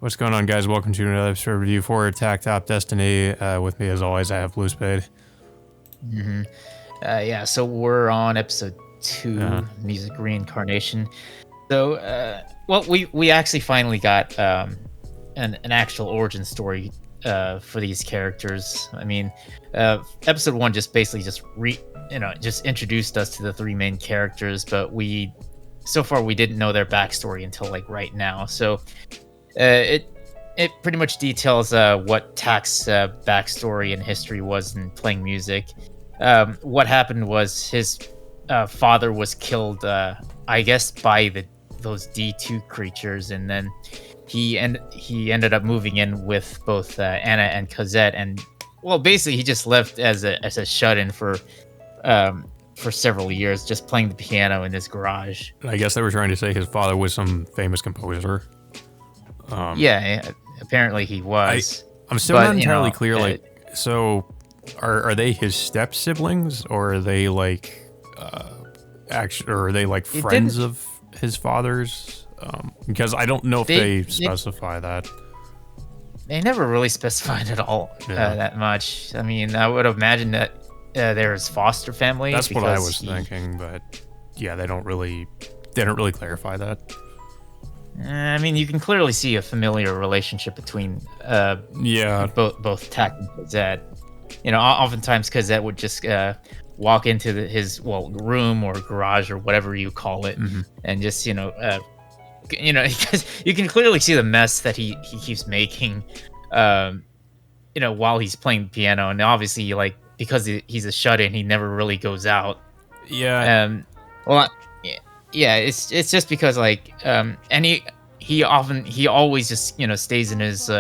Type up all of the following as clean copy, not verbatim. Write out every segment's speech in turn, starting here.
What's going on, guys? Welcome to another episode of review for Takt Destiny. With me, as always, I have Blue Spade. hmm yeah, so we're on episode Uh, 2, Music Reincarnation. So, we actually finally got an actual origin story for these characters. I mean, episode 1 just basically just introduced us to the three main characters, but so far we didn't know their backstory until like right now. So, it pretty much details what Takt's backstory and history was in playing music. What happened was his father was killed, I guess, by those D2 creatures, and then he ended up moving in with both Anna and Cosette, and well, basically he just left as a shut-in for several years, just playing the piano in his garage. I guess they were trying to say his father was some famous composer. Yeah, apparently he was. I'm still not entirely clear. So are they his step siblings, or are they like or are they like friends of his father's? Because I don't know if they specify that. They never really specified at all that much. I mean, I would imagine that they're his foster family. That's what I was thinking, but yeah, they don't really clarify that. I mean, you can clearly see a familiar relationship between both Takt and Cosette. You know, oftentimes Cosette would just walk into his room or garage or whatever you call it, and just because you can clearly see the mess that he keeps making, while he's playing the piano, and obviously because he's a shut-in, he never really goes out. Yeah. Yeah, it's just because and he always just stays in his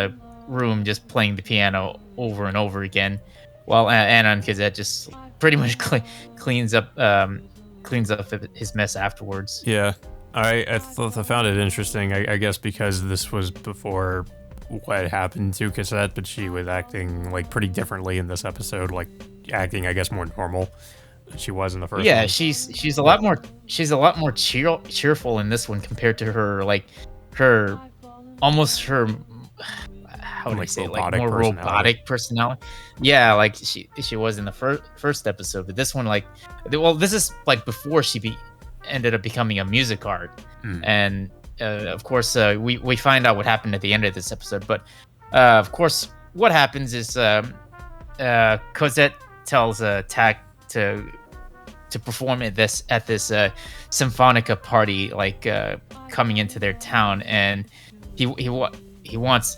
room just playing the piano over and over again, while Anna and Cosette just pretty much cleans up his mess afterwards. Yeah, I found it interesting. I guess because this was before what happened to Cosette, but she was acting like pretty differently in this episode, like acting, I guess, more normal than she was in the first. Yeah, one. she's a lot more cheerful in this one compared to her almost her how would I say, like more robotic personality. Yeah, like she was in the first episode, but this one this is like before she ended up becoming a music art, and of course we find out what happened at the end of this episode. But of course, what happens is Cosette tells Takt to perform at this Symphonica party, coming into their town, and she wants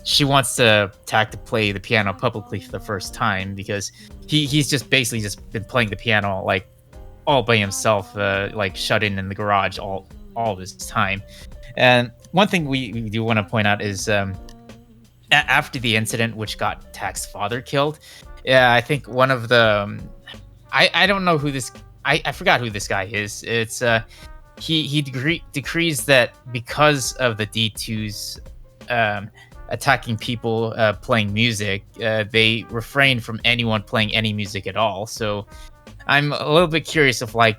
Takt to play the piano publicly for the first time, because he's just basically just been playing the piano like all by himself, shut in the garage all this time. And one thing we do want to point out is after the incident which got Takt's father killed, I think one of the I don't know who this I forgot who this guy is. It's he decrees that because of the D2s attacking people playing music, they refrain from anyone playing any music at all. So I'm a little bit curious of why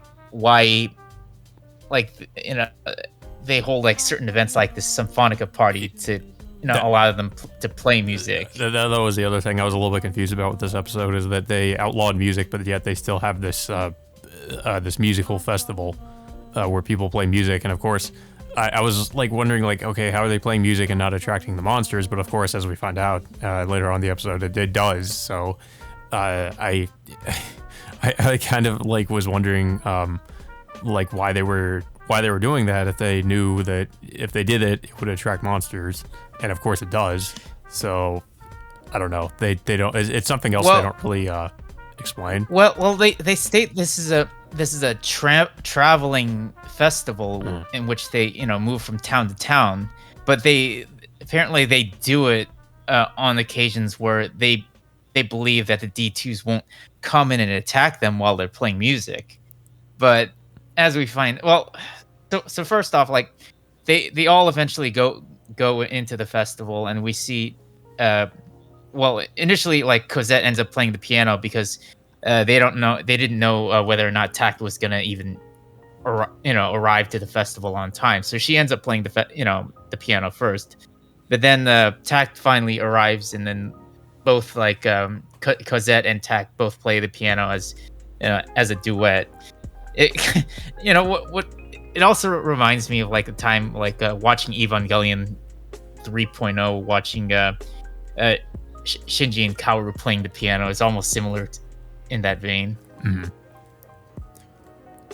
they hold certain events like this Symphonica party to allow them to play music. That was the other thing I was a little bit confused about with this episode, is that they outlawed music, but yet they still have this this musical festival where people play music. And of course, I was wondering okay, how are they playing music and not attracting the monsters? But of course, as we find out later on in the episode, it does. So I kind of was wondering why they were doing that, if they knew that if they did it, it would attract monsters. And of course it does. So I don't know. They don't. It's something else they don't really explain. Well, they state this is a traveling festival in which they move from town to town, but they apparently do it on occasions where they believe that the D2s won't come in and attack them while they're playing music. But as we find, so first off, they all eventually go into the festival, and we see initially Cosette ends up playing the piano because they didn't know whether or not Takt was gonna even arrive to the festival on time. So she ends up playing the piano first. But then Takt finally arrives, and then both like Cosette and Takt both play the piano as a duet. It what it also reminds me of like a time like watching Evangelion 3.0, watching Shinji and Kaoru playing the piano. It's almost similar in that vein. Mm-hmm.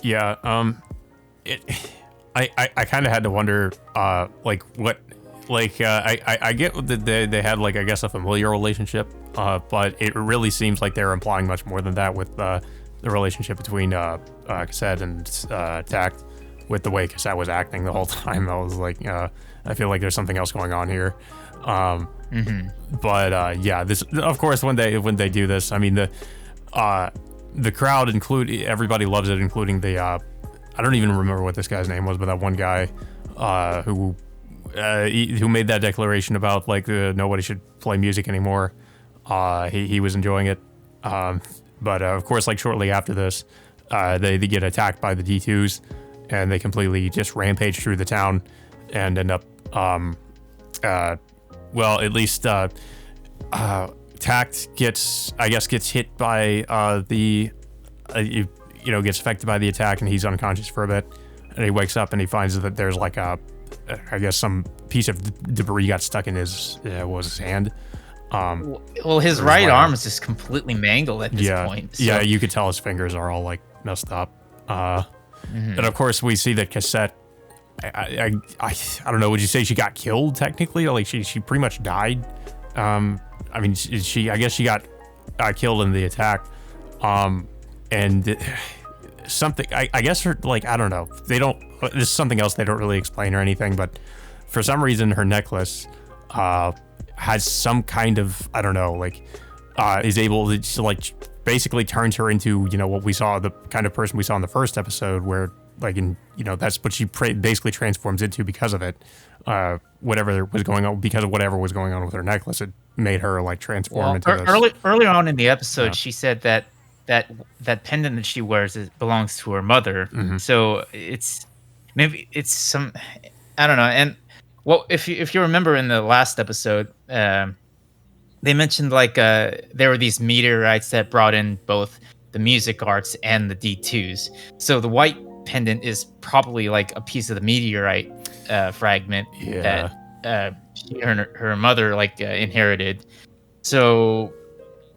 Yeah. I kind of had to wonder, like what, like I get that they had like I guess a familiar relationship, but it really seems like they're implying much more than that with the relationship between Cassette and Takt, with the way Cassette was acting the whole time. I was like, I feel like there's something else going on here. But yeah, this of course when they do this, I mean the crowd everybody loves it, including the I don't even remember what this guy's name was, but that one guy who made that declaration about like nobody should play music anymore. He was enjoying it. But of course, like shortly after this, they get attacked by the D2s, and they completely just rampage through the town and end up, well, at least Takt gets hit by gets affected by the attack, and he's unconscious for a bit, and he wakes up and he finds that there's like some piece of debris got stuck in his hand. Well, his right arm is just completely mangled at this point. So. Yeah, you could tell his fingers are all like messed up. And of course, we see that Cassette. I don't know. Would you say she got killed technically? Or like she pretty much died. I mean, I guess she got killed in the attack. And something. I guess her like I don't know. They don't. This is something else they don't really explain or anything. But for some reason, her necklace has some kind of I don't know like is able to like basically turns her into what we saw, the kind of person we saw in the first episode, where like that's what she basically transforms into because of it. Whatever was going on, because of whatever was going on with her necklace, it made her like transform into this. Earlier on in the episode, she said that pendant that she wears belongs to her mother. So it's some I don't know. And well, if you remember in the last episode, they mentioned like there were these meteorites that brought in both the music arts and the D2s. So the white pendant is probably like a piece of the meteorite fragment that her mother like inherited. So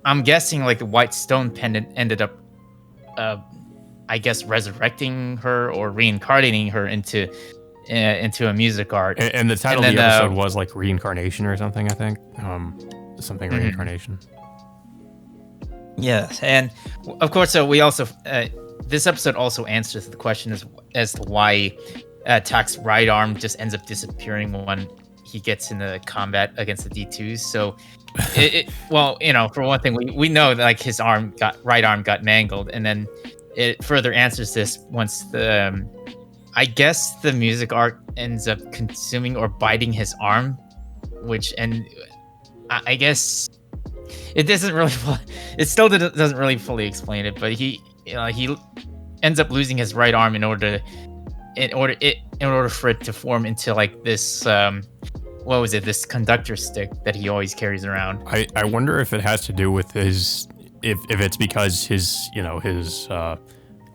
I'm guessing like the white stone pendant ended up I guess resurrecting her or reincarnating her into a music art. And the title of the episode was like reincarnation or something, I think. Something reincarnation. Yes, and of course, so we also this episode also answers the question as to why Takt's right arm just ends up disappearing when he gets into combat against the D2s. So, well, for one thing, we know that like his right arm got mangled, and then it further answers this once the I guess the music art ends up consuming or biting his arm, and I guess it doesn't really. It still doesn't really fully explain it, but he ends up losing his right arm in order for it to form into like this. What was it? This conductor stick that he always carries around. I wonder if it has to do with his if it's because his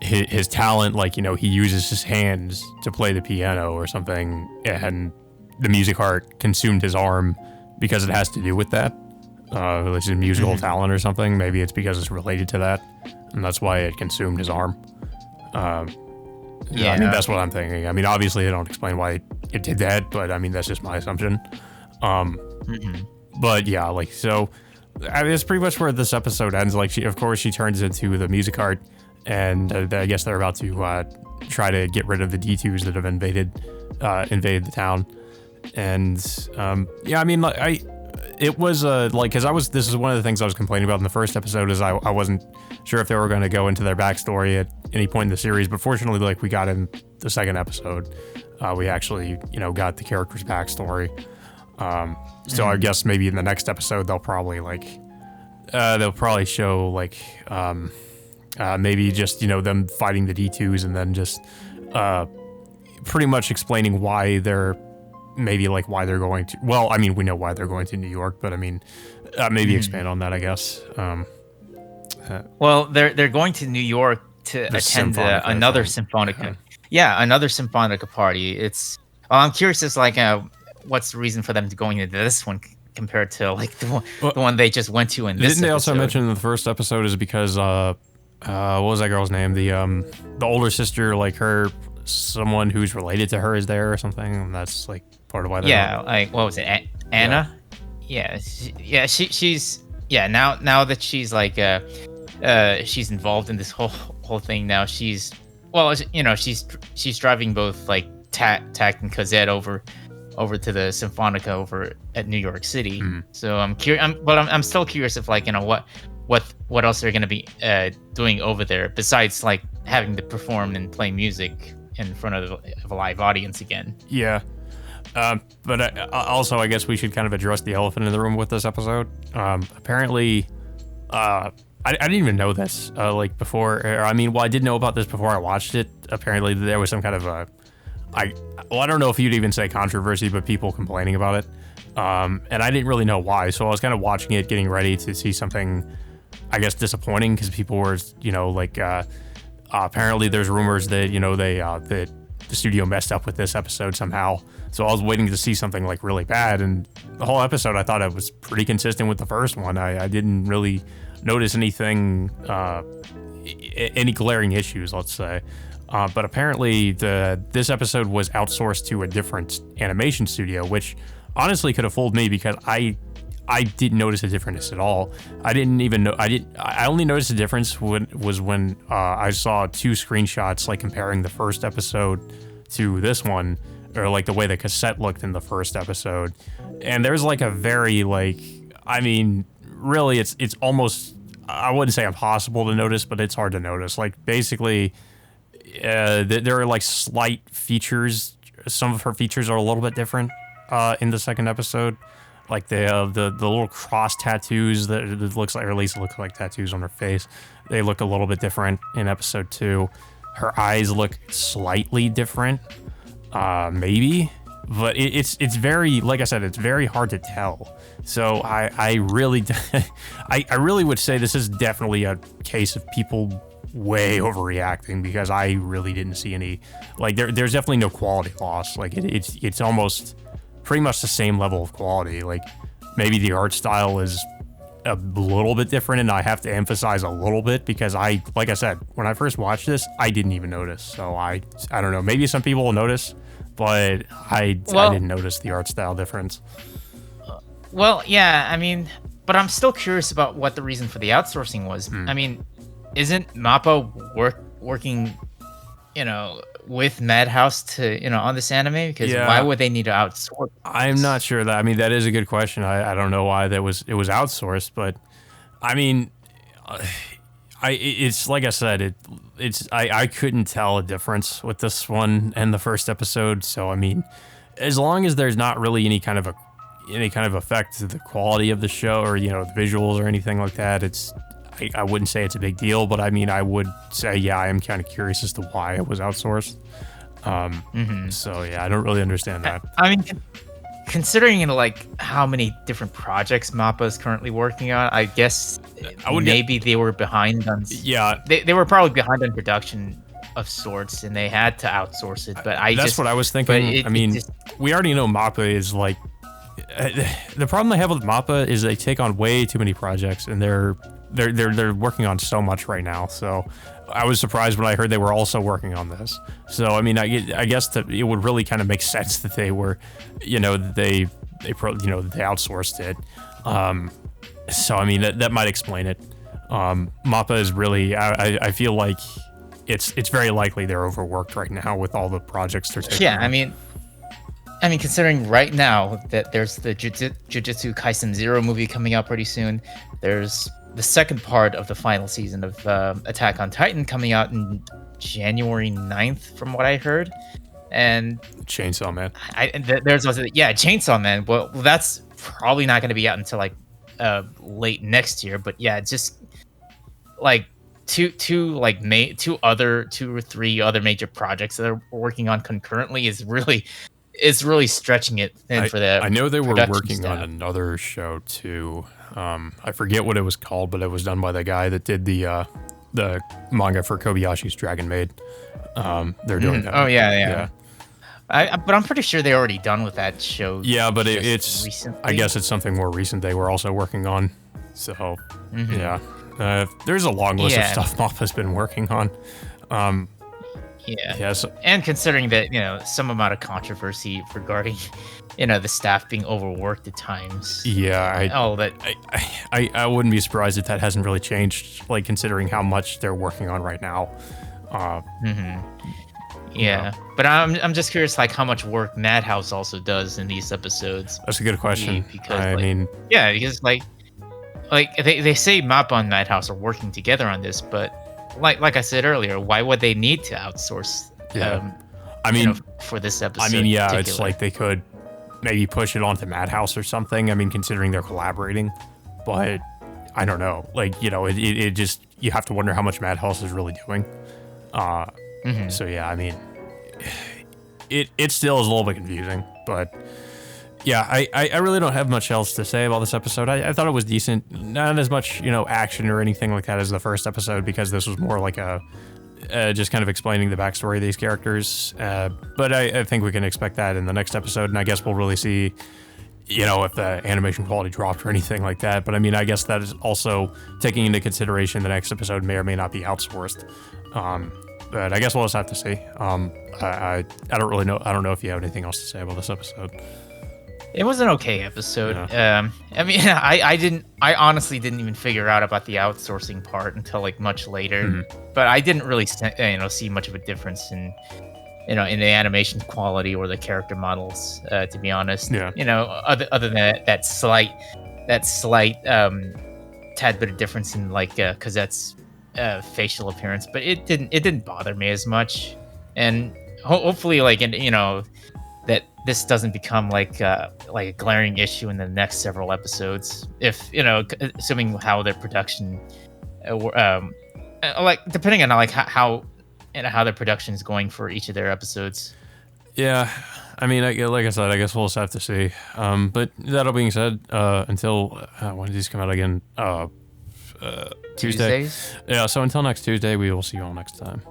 his talent, like he uses his hands to play the piano or something, and the music art consumed his arm because it has to do with that. His musical talent or something. Maybe it's because it's related to that, and that's why it consumed his arm. I mean that's what I'm thinking. I mean, obviously they don't explain why it did that, but I mean that's just my assumption. But yeah, like so, I mean, it's pretty much where this episode ends. Like she turns into the music art, and I guess they're about to try to get rid of the D2s that have invaded the town. And yeah, I mean, like it was like because this is one of the things I was complaining about in the first episode is I wasn't sure if they were going to go into their backstory at any point in the series, but fortunately, like we got in the second episode, we actually got the character's backstory. So I guess maybe in the next episode they'll probably show like maybe just them fighting the D2s and then just pretty much explaining why they're maybe like why they're going to. Well, I mean, we know why they're going to New York, but I mean, maybe expand on that, I guess. Well, they're going to New York to attend another Symphonica. Yeah, another Symphonica party. I'm curious as like what's the reason for them going into this one compared to like the one they just went to in this Didn't they episode. also mention in the first episode is because what was that girl's name? The older sister, like her, someone who's related to her is there or something, and that's like part of why they're like what was it, Anna? She's now that she's like she's involved in this whole thing now. She's she's driving both like Takt and Cosette over to the Symphonica over at New York City. So I'm curious, but I'm still curious if like what else they're gonna be doing over there besides like having to perform and play music in front of a live audience again. Yeah. But also, I guess we should kind of address the elephant in the room with this episode. Apparently, I didn't even know this like before. I did know about this before I watched it. Apparently, there was some kind of I don't know if you'd even say controversy, but people complaining about it. And I didn't really know why. So I was kind of watching it, getting ready to see something, I guess, disappointing because people were, apparently there's rumors that, that the studio messed up with this episode somehow. So I was waiting to see something like really bad. And the whole episode, I thought it was pretty consistent with the first one. I didn't really notice anything, any glaring issues, let's say. But apparently this episode was outsourced to a different animation studio, which honestly could have fooled me because I didn't notice a difference at all. I didn't even know. I only noticed a difference when I saw two screenshots like comparing the first episode to this one, or like the way the cassette looked in the first episode. And there's like a very really it's almost, I wouldn't say impossible to notice, but it's hard to notice. Like basically, there are like slight features. Some of her features are a little bit different in the second episode. Like the little cross tattoos that it looks like, or at least look like tattoos on her face. They look a little bit different in episode 2. Her eyes look slightly different, maybe, but it's very, like I said, it's very hard to tell. So I really would say this is definitely a case of people way overreacting, because I really didn't see any, like there's definitely no quality loss. Like it's almost pretty much the same level of quality. Like maybe the art style is a little bit different, and I have to emphasize a little bit because like I said, when I first watched this, I didn't even notice. So I don't know, maybe some people will notice, but I didn't notice the art style difference. Well, yeah, but I'm still curious about what the reason for the outsourcing was. Isn't MAPPA working, with Madhouse to, on this anime? Because why would they need to outsource? I'm not sure that. That is a good question. I don't know why it was outsourced, but it's like I said, I couldn't tell a difference with this one and the first episode. So as long as there's not really any kind of effect to the quality of the show, or the visuals or anything like that, I wouldn't say it's a big deal, but I would say, I am kind of curious as to why it was outsourced. So yeah, I don't really understand that. Considering how many different projects MAPPA is currently working on, I guess they were behind on. Yeah, they were probably behind on production of sorts, and they had to outsource it. But that's what I was thinking. We already know MAPPA is like. The problem I have with MAPPA is they take on way too many projects, and they're working on so much right now. So I was surprised when I heard they were also working on this. So I guess that it would really kind of make sense that they were, they outsourced it. So that might explain it. MAPPA is really, I feel like it's very likely they're overworked right now with all the projects they're taking. Yeah, considering right now that there's the Jujutsu Kaisen Zero movie coming out pretty soon, there's the second part of the final season of Attack on Titan coming out in January 9th, from what I heard, and Chainsaw Man. There's also Chainsaw Man. Well, that's probably not going to be out until late next year. But yeah, just two or three other major projects that they're working on concurrently is really. it's really stretching it thin for that. I know they were working on another show too. I forget what it was called, but it was done by the guy that did the manga for Kobayashi's Dragon Maid. They're doing that. Oh yeah. But I'm pretty sure they're already done with that show. Yeah, but it's recently. I guess it's something more recent they were also working on. So yeah, there's a long list of stuff Mappa's been working on. Yes, and considering that some amount of controversy regarding the staff being overworked at times. Yeah, I wouldn't be surprised if that hasn't really changed, like considering how much they're working on right now. Yeah, but I'm just curious, like how much work Madhouse also does in these episodes. That's a good question. Because because they say Mappa and Madhouse are working together on this, but like I said earlier, why would they need to outsource? For this episode. It's like they could maybe push it onto Madhouse or something. I mean, considering they're collaborating, but I don't know. Like it just you have to wonder how much Madhouse is really doing. So yeah, I mean, it still is a little bit confusing, but yeah, I really don't have much else to say about this episode. I thought it was decent, not as much action or anything like that as the first episode, because this was more like a just kind of explaining the backstory of these characters. But I think we can expect that in the next episode, and I guess we'll really see if the animation quality dropped or anything like that. But I mean, I guess that is also taking into consideration the next episode may or may not be outsourced. But I guess we'll just have to see. I don't really know. I don't know if you have anything else to say about this episode. It was an okay episode. Yeah. I mean, I honestly didn't even figure out about the outsourcing part until like much later. But I didn't really see much of a difference in the animation quality or the character models, to be honest. Yeah. Other than that slight tad bit of difference in like Cosette's facial appearance, but it didn't bother me as much. And hopefully, like that this doesn't become like a glaring issue in the next several episodes. If assuming how their production, depending on like how their production is going for each of their episodes. Yeah, I mean, like I said, I guess we'll just have to see. But that all being said, until when do these come out again? Tuesday. Tuesdays? Yeah, so until next Tuesday, we will see you all next time.